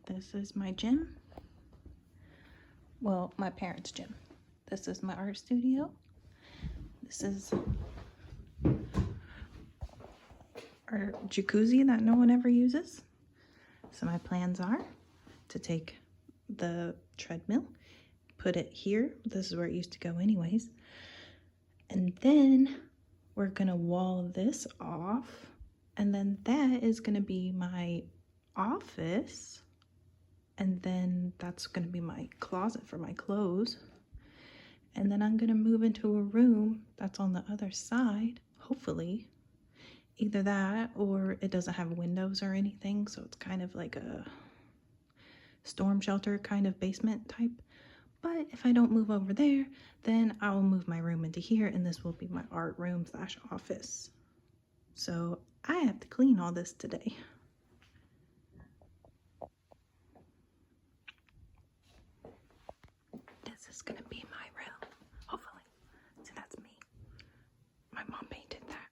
This is my gym. Well, my parents' gym. This is my art studio. This is our jacuzzi that no one ever uses. So my plans are to take the treadmill, put it here. This is where it used to go anyways. And then we're gonna wall this off. And then that is gonna be my office. And then that's gonna be my closet for my clothes. And then I'm gonna move into a room that's on the other side, hopefully. Either that or it doesn't have windows or anything, so it's kind of like a storm shelter kind of basement type. But if I don't move over there, then I'll move my room into here, and this will be my art room / office. So I have to clean all this today. This is gonna be my room, hopefully. So that's me. My mom painted that.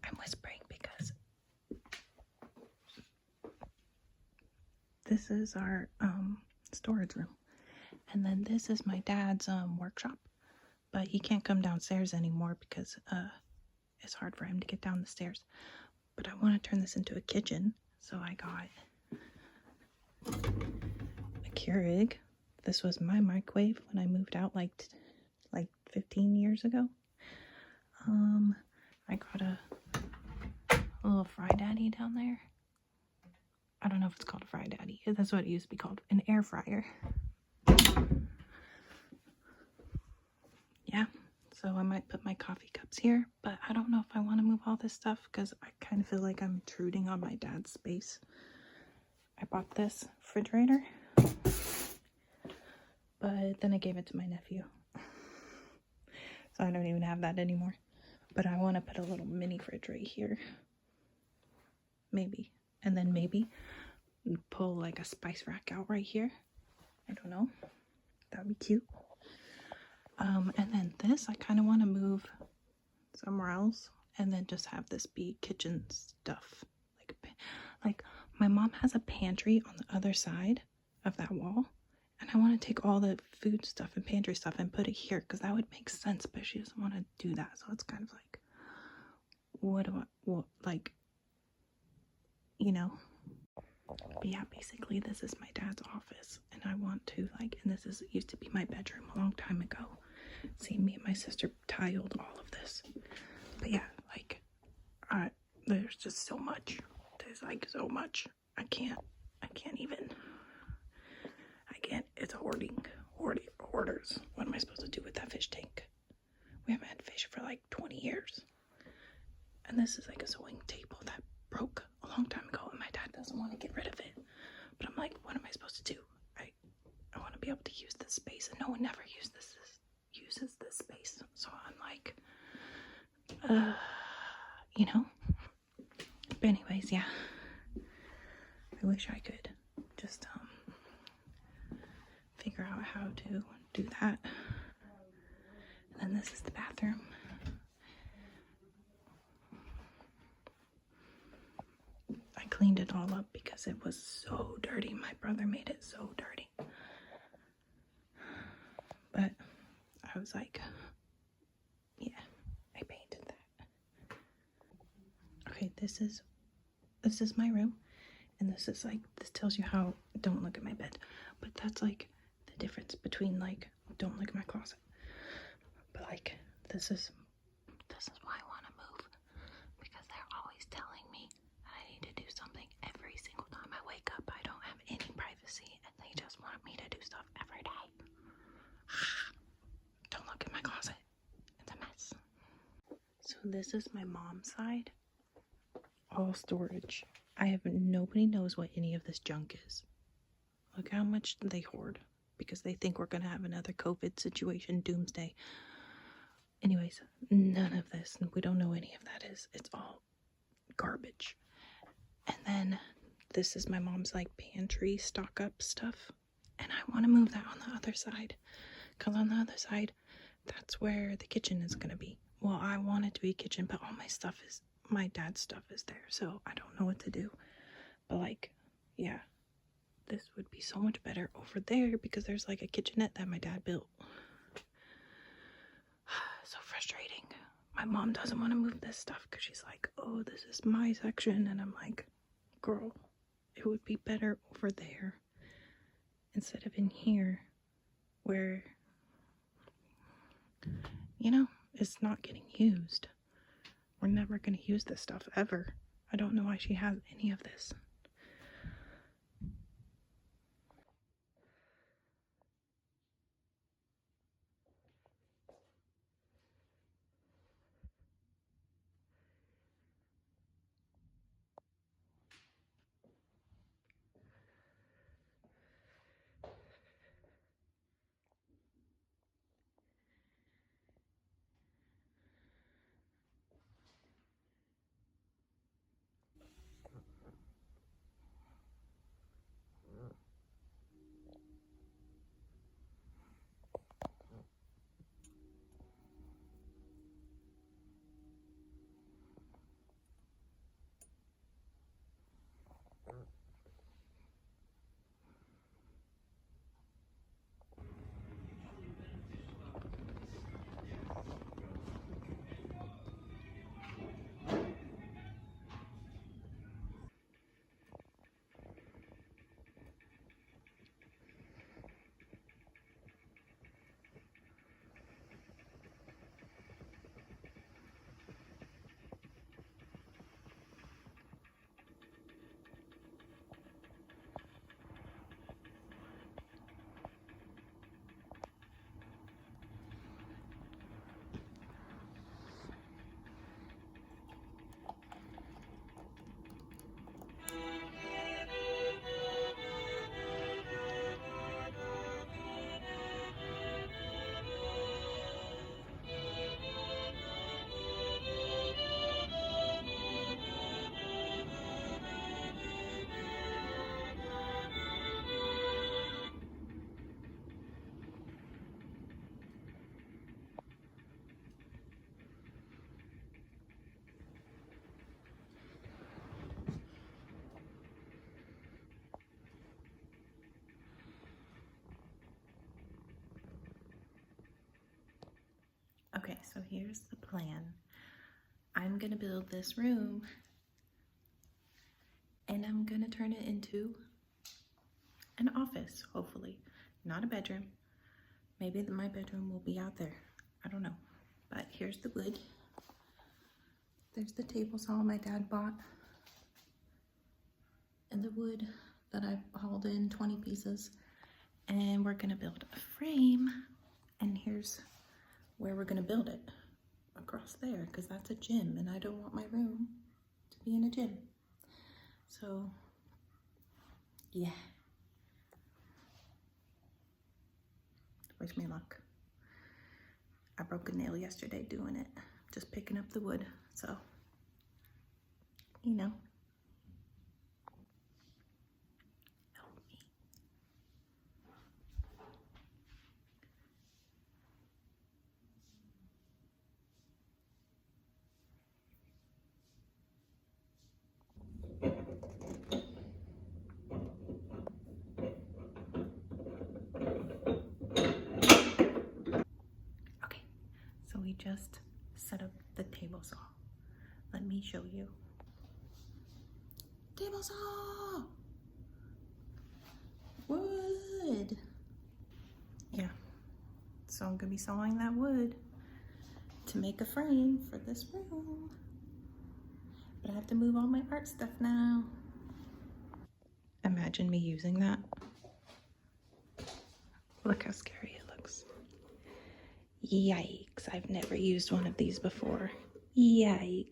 I'm whispering because this is our storage room. And then this is my dad's workshop. But he can't come downstairs anymore because it's hard for him to get down the stairs. But I want to turn this into a kitchen. So I got a Keurig. This was my microwave when I moved out like 15 years ago. I got a little Fry Daddy down there. I don't know if it's called a Fry Daddy. That's what it used to be called. An air fryer. Yeah, so I might put my coffee cups here, but I don't know if I want to move all this stuff because I kind of feel like I'm intruding on my dad's space. I bought this refrigerator, but then I gave it to my nephew. So I don't even have that anymore. But I want to put a little mini fridge right here. Maybe. And then maybe pull like a spice rack out right here. I don't know. That would be cute. And then this, I kind of want to move somewhere else and then just have this be kitchen stuff. Like my mom has a pantry on the other side of that wall, and I want to take all the food stuff and pantry stuff and put it here because that would make sense, but she doesn't want to do that. So it's kind of like, But yeah, basically this is my dad's office, and I want to and this used to be my bedroom a long time ago. See, me and my sister tiled all of this. But yeah, there's just so much. There's so much. I can't even. It's hoarders. What am I supposed to do with that fish tank? We haven't had fish for 20 years. And this is a sewing table that broke a long time ago, and my dad doesn't want to get rid of it. But I'm like, what am I supposed to do? I want to be able to use this space, and no one ever uses this space. So I'm like, But anyways, yeah. I wish I could just figure out how to do that. And then this is the bathroom. I cleaned it all up because it was so dirty. My brother made it so dirty. But I was like, yeah, I painted that. Okay, this is my room. And this is this tells you how, don't look at my bed. But that's the difference between don't look at my closet. But this is why I want to move. Because they're always telling me that I need to do something every single time I wake up. I don't have any privacy, and they just want me to do stuff every day. Don't look at my closet. It's a mess. So this is my mom's side. All storage. Nobody knows what any of this junk is. Look how much they hoard because they think we're gonna have another COVID situation, doomsday. Anyways, none of this, we don't know any of that is. It's all garbage. And then this is my mom's pantry stock up stuff, and I want to move that on the other side because on the other side that's where the kitchen is gonna be. Well, I want it to be a kitchen, but all my stuff is my dad's stuff is there, so I don't know what to do. But like, yeah, this would be so much better over there because there's like a kitchenette that my dad built. So frustrating. My mom doesn't want to move this stuff because she's like, oh, this is my section. And I'm like, girl, it would be better over there instead of in here where, you know, it's not getting used. We're never going to use this stuff ever. I don't know why she has any of this. Okay, so here's the plan. I'm gonna build this room and I'm gonna turn it into an office, hopefully. Not a bedroom. Maybe my bedroom will be out there. I don't know. But here's the wood. There's the table saw my dad bought. And the wood that I hauled in 20 pieces. And we're gonna build a frame. And here's where we're gonna build it. Across there, because that's a gym and I don't want my room to be in a gym. So, yeah. Wish me luck. I broke a nail yesterday doing it. Just picking up the wood. So, you know. Help me. Okay, so we just set up the table saw. Let me show you. Table saw! Wood! Yeah, so I'm gonna be sawing that wood to make a frame for this room. But I have to move all my art stuff now. Imagine me using that. Look how scary it looks. Yikes, I've never used one of these before. Yikes.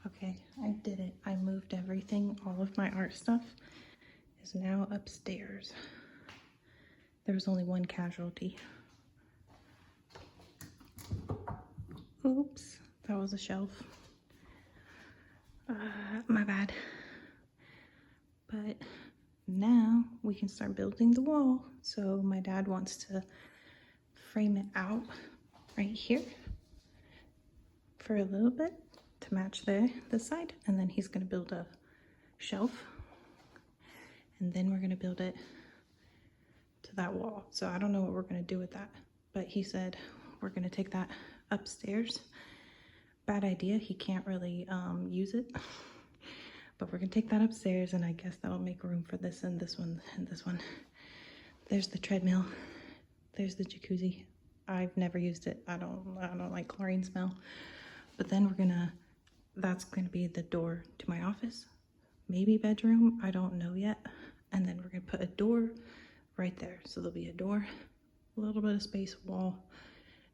Okay, I did it. I moved everything. All of my art stuff is now upstairs. There was only one casualty. Oops, that was a shelf. My bad. But now we can start building the wall. So my dad wants to frame it out right here. for a little bit to match this side, and then he's gonna build a shelf, and then we're gonna build it to that wall. So I don't know what we're gonna do with that, but he said we're gonna take that upstairs. Bad idea, he can't really use it, but we're gonna take that upstairs, and I guess that'll make room for this and this one and this one. There's the treadmill, there's the jacuzzi. I've never used it. I don't like chlorine smell. But then that's gonna be the door to my office, maybe bedroom, I don't know yet. And then we're gonna put a door right there. So there'll be a door, a little bit of space, wall,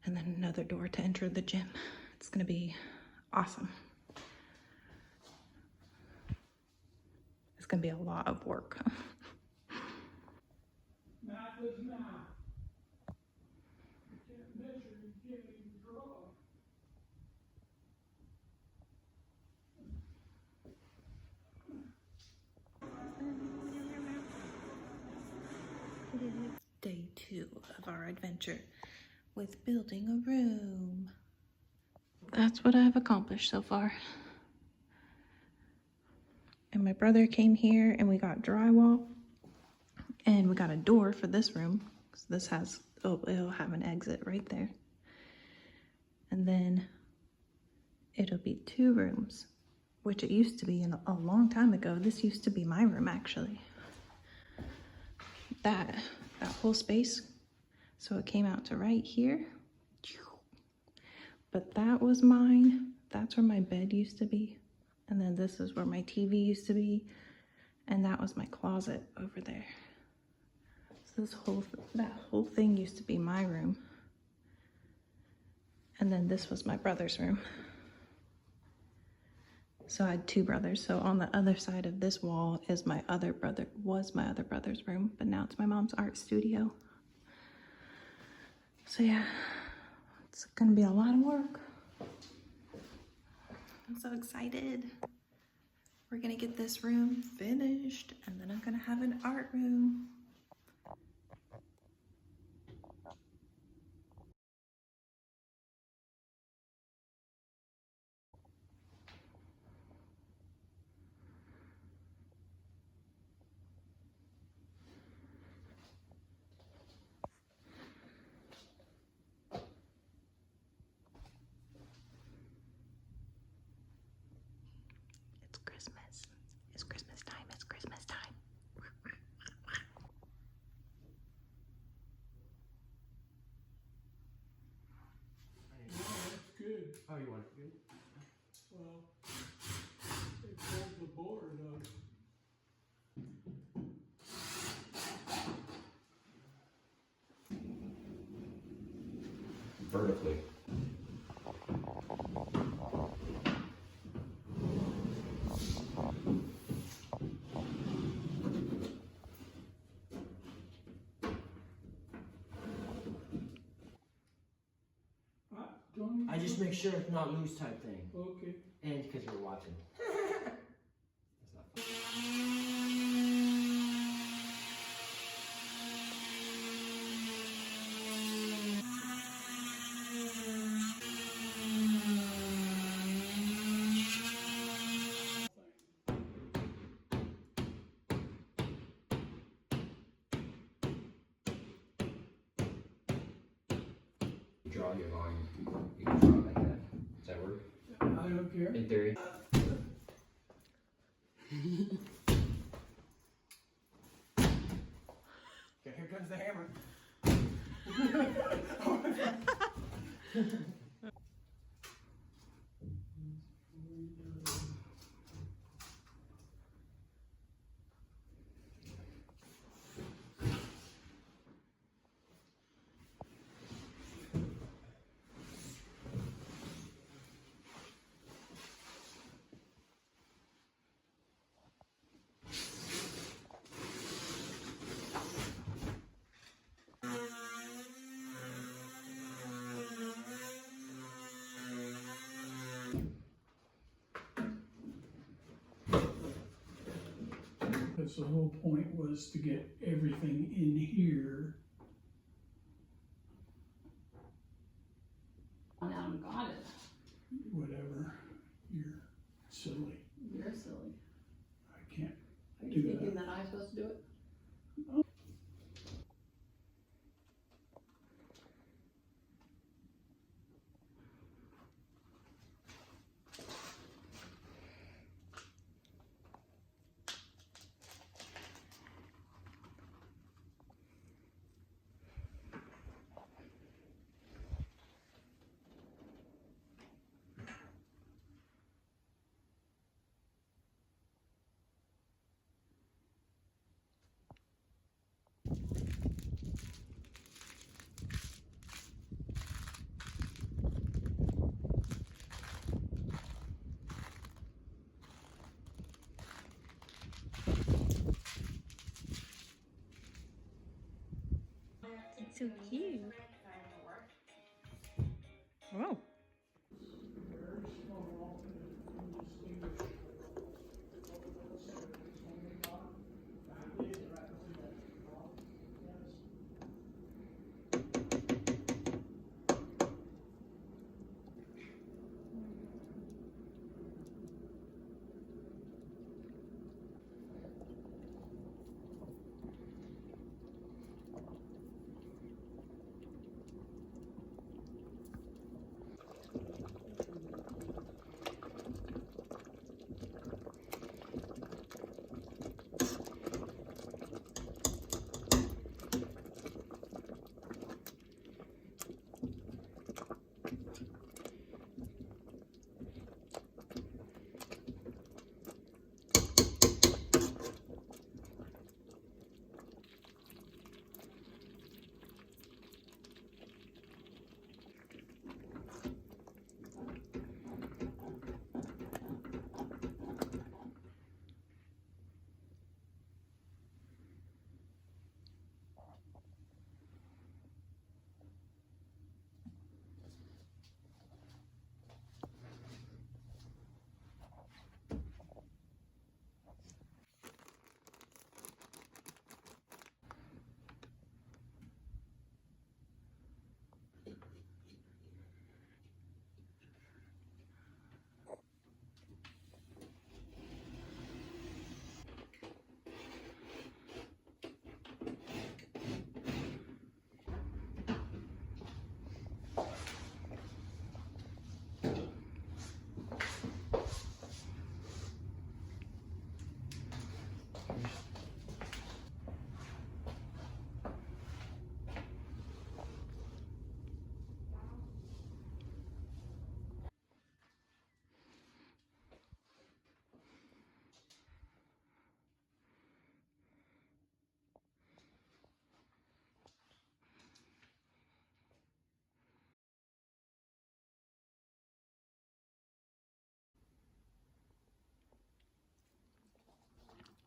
and then another door to enter the gym. It's gonna be awesome. It's gonna be a lot of work. Math is math. You can't measure, you can't even draw. Day 2 of our adventure with building a room. That's what I've accomplished so far. And my brother came here and we got drywall and we got a door for this room. So this has, it'll have an exit right there. And then it'll be 2 rooms, which it used to be a long time ago. This used to be my room actually. That whole space. So it came out to right here. But that was mine. That's where my bed used to be. And then this is where my TV used to be. And that was my closet over there. So that whole thing used to be my room. And then this was my brother's room. So I had 2 brothers. So on the other side of this wall is my other brother's room, but now it's my mom's art studio. So yeah, it's gonna be a lot of work. I'm so excited. We're gonna get this room finished, and then I'm gonna have an art room. It's Christmas. It's Christmas time. It's Christmas time. That's good. Oh, you want it good? Well, it holds the board up. Vertically. Don't you I just make sure it's not loose type thing. Okay. And because you're watching. That's not draw your line. You can draw it like that. Does that work? I don't care. In theory. Okay, here comes the hammer. Because the whole point was to get everything in here. Went out and got it. What silly. You're silly. I can't. Are Do you that. thinking that I'm supposed to do it? It's so cute. Oh.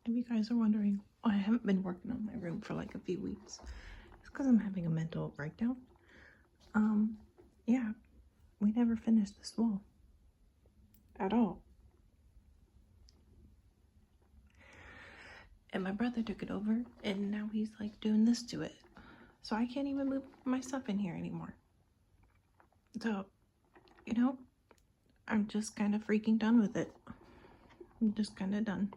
If you guys are wondering why I haven't been working on my room for like a few weeks, it's because I'm having a mental breakdown. Yeah, we never finished this wall at all. And my brother took it over, and now he's like doing this to it. So I can't even move my stuff in here anymore. So, you know, I'm just kind of freaking done with it. I'm just kind of done.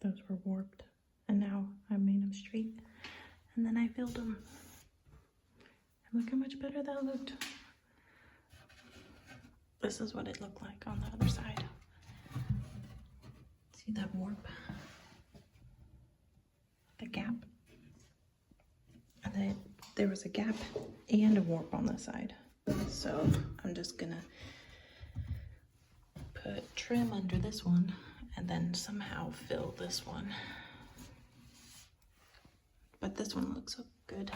Those were warped, and now I made them straight, and then I filled them. And look how much better that looked. This is what it looked like on the other side. See that warp? The gap. And then there was a gap and a warp on the side. So I'm just gonna put trim under this one and then somehow fill this one. But this one looks so good.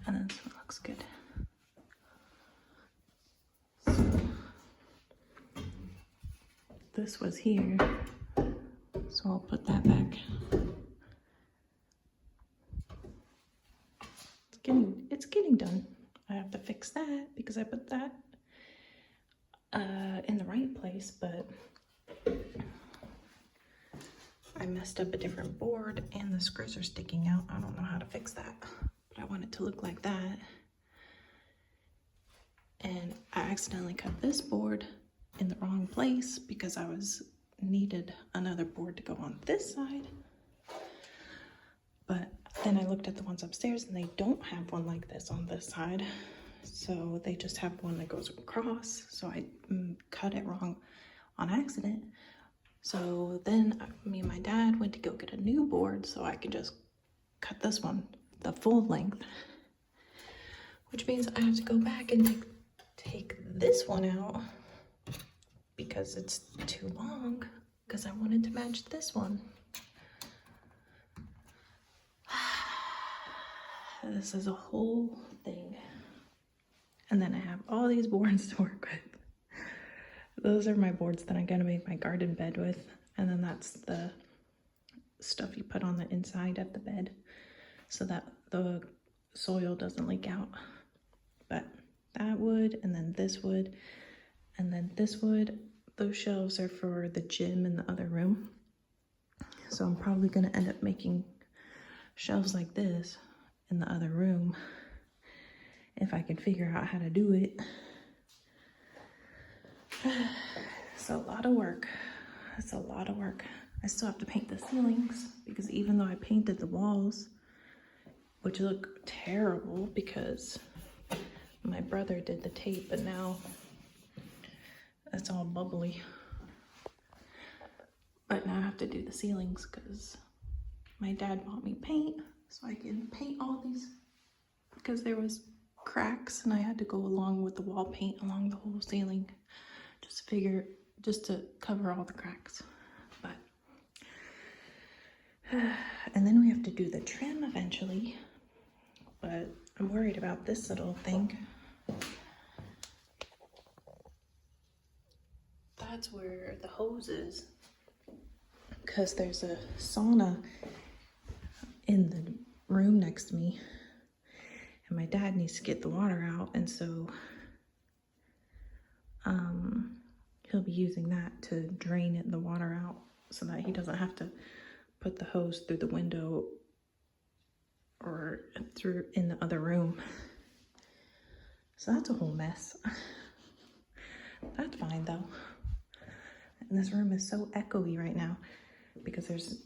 And then this one looks good. So this was here, so I'll put that back. It's getting done. I have to fix that because I put that in the right place, but I messed up a different board and the screws are sticking out. I don't know how to fix that, but I want it to look like that. And I accidentally cut this board in the wrong place because I needed another board to go on this side. But then I looked at the ones upstairs and they don't have one like this on this side. So they just have one that goes across. So I cut it wrong on accident. So then me and my dad went to go get a new board so I could just cut this one the full length. Which means I have to go back and take this one out because it's too long because I wanted to match this one. This is a whole thing. And then I have all these boards to work with. Those are my boards that I'm gonna make my garden bed with. And then that's the stuff you put on the inside of the bed so that the soil doesn't leak out. But that wood, and then this wood, and then this wood, those shelves are for the gym in the other room. So I'm probably gonna end up making shelves like this in the other room if I can figure out how to do it. It's a lot of work. It's a lot of work. I still have to paint the ceilings because even though I painted the walls, which look terrible because my brother did the tape, but now it's all bubbly. But now I have to do the ceilings because my dad bought me paint so I can paint all these because there was cracks and I had to go along with the wall paint along the whole ceiling just to cover all the cracks. But and then we have to do the trim eventually, but I'm worried about this little thing. That's where the hose is because there's a sauna in the room next to me and my dad needs to get the water out, and so he'll be using that to drain the water out so that he doesn't have to put the hose through the window or through in the other room. So that's a whole mess. That's fine though. And this room is so echoey right now because there's,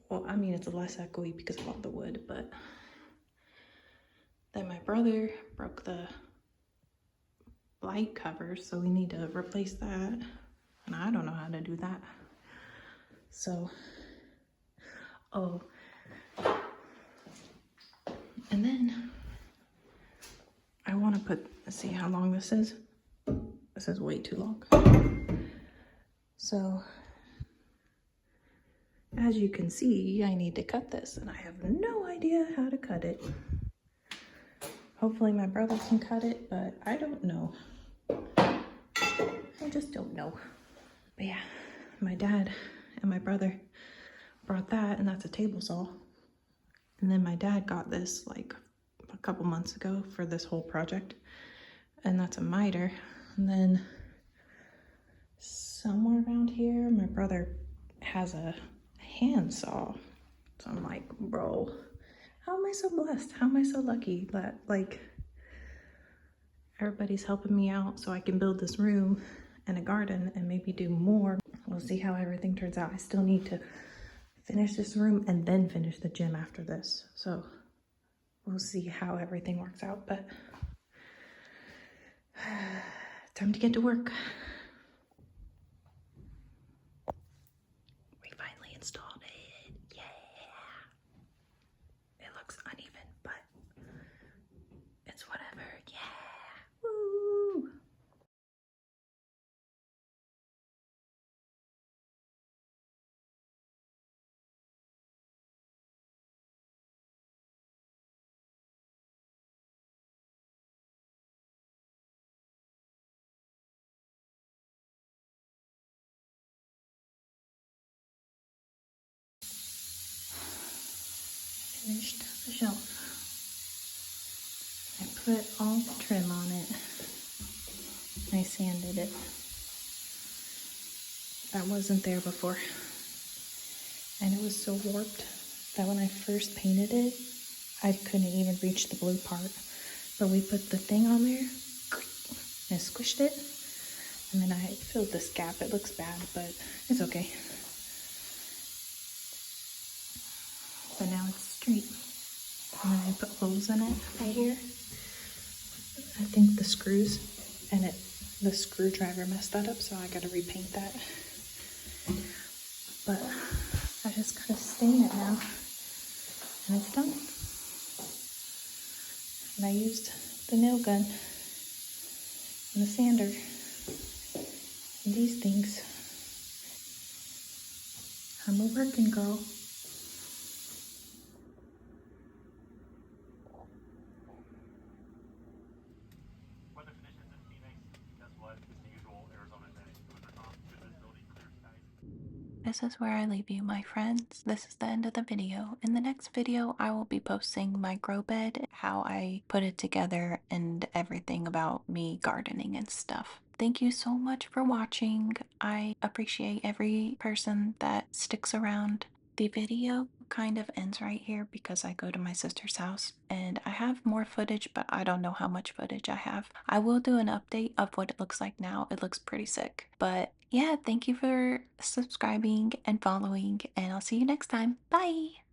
well, I mean, it's less echoey because of all the wood, but then my brother broke the light cover, so we need to replace that. And I don't know how to do that. So, oh. And then I want to put, let's see how long this is. This is way too long. So, as you can see, I need to cut this, and I have no idea how to cut it. Hopefully my brother can cut it, but I don't know. I just don't know. But yeah, my dad and my brother brought that, and that's a table saw. And then my dad got this like a couple months ago for this whole project, and that's a miter. And then somewhere around here, my brother has a hand saw. So I'm like, bro, how am I so blessed? How am I so lucky that like everybody's helping me out so I can build this room and a garden and maybe do more. We'll see how everything turns out. I still need to finish this room and then finish the gym after this. So we'll see how everything works out, but time to get to work. We finally installed it. Yeah. It looks uneven, but it's whatever. Yeah. Woo. Finished the shelf. I put all the trim on it. I sanded it. That wasn't there before. And it was so warped that when I first painted it, I couldn't even reach the blue part. But we put the thing on there, and squished it, and then I filled this gap. It looks bad, but it's okay. But now it's straight. And then I put holes in it right here. I think the screws, and the screwdriver messed that up, so I gotta repaint that. But I just gotta stain it now, and it's done. And I used the nail gun and the sander and these things. I'm a working girl. Weather conditions in Phoenix. Guess what? It's the usual Arizona day. Overcast, good visibility, clear skies. This is where I leave you, my friends. This is the end of the video. In the next video, I will be posting my grow bed, how I put it together, and everything about me gardening and stuff. Thank you so much for watching. I appreciate every person that sticks around. The video kind of ends right here because I go to my sister's house and I have more footage, but I don't know how much footage I have. I will do an update of what it looks like now. It looks pretty sick. But yeah, thank you for subscribing and following, and I'll see you next time. Bye!